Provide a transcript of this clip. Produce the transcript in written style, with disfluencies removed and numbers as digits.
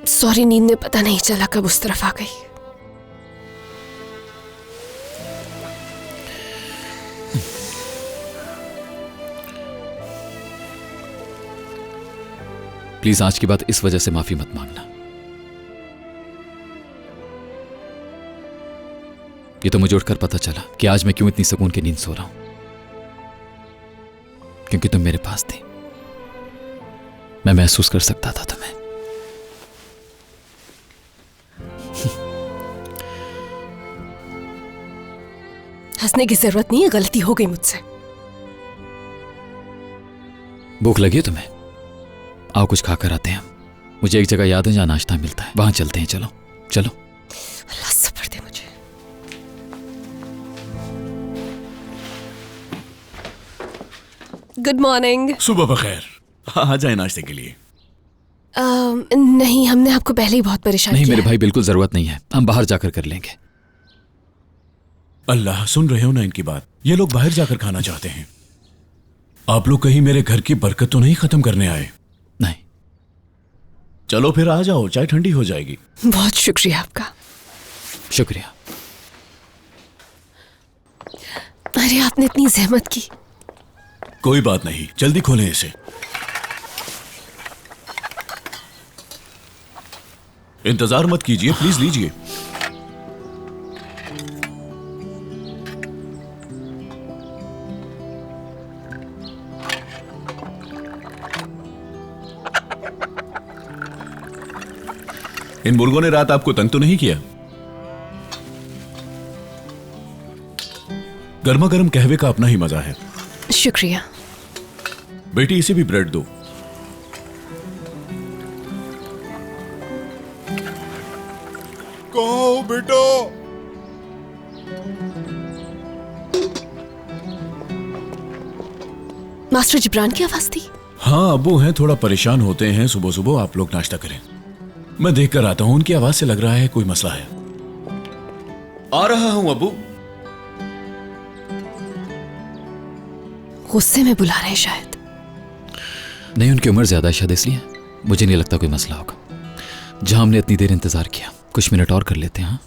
Sorry, नींद में पता नहीं चला कब उस तरफ आ गई। प्लीज आज की बात इस वजह से माफी मत मांगना। ये तो मुझे उठकर पता चला कि आज मैं क्यों इतनी सुकून की नींद सो रहा हूं, क्योंकि तुम मेरे पास थी। मैं महसूस कर सकता था तुम्हें। हंसने की जरूरत नहीं है, गलती हो गई मुझसे। भूख लगी है तुम्हें? आओ कुछ खाकर आते हैं हम। मुझे एक जगह याद है जहां नाश्ता मिलता है, वहां चलते हैं। चलो चलो। अल्लाह सब्र दे मुझे। Good morning. सुबह बखैर। आ जाए नाश्ते के लिए। नहीं, हमने आपको पहले ही बहुत परेशान नहीं किया मेरे है। भाई, बिल्कुल जरूरत नहीं है, हम बाहर जाकर कर लेंगे। अल्लाह, सुन रहे हो ना इनकी बात? ये लोग बाहर जाकर खाना चाहते हैं। आप लोग कहीं मेरे घर की बरकत तो नहीं खत्म करने आए? नहीं। चलो फिर आ जाओ, चाय ठंडी हो जाएगी। बहुत शुक्रिया आपका। शुक्रिया। अरे आपने इतनी जहमत की। कोई बात नहीं, जल्दी खोलें इसे। इंतजार मत कीजिए, प्लीज लीजिए। इन मुर्गों ने रात आपको तंग तो नहीं किया? गर्मा गर्म कहवे का अपना ही मजा है। शुक्रिया। बेटी, इसे भी ब्रेड दो। कहो बेटा। मास्टर जिब्रान की आवाज थी। हाँ, अब्बू हैं, थोड़ा परेशान होते हैं सुबह सुबह। आप लोग नाश्ता करें, मैं देख कर आता हूं। उनकी आवाज से लग रहा है कोई मसला है। आ रहा हूं अब्बू। गुस्से में बुला रहे हैं शायद। नहीं, उनकी उम्र ज्यादा है शायद, इसलिए मुझे नहीं लगता कोई मसला होगा। जहां हमने इतनी देर इंतजार किया, कुछ मिनट और कर लेते हैं। हाँ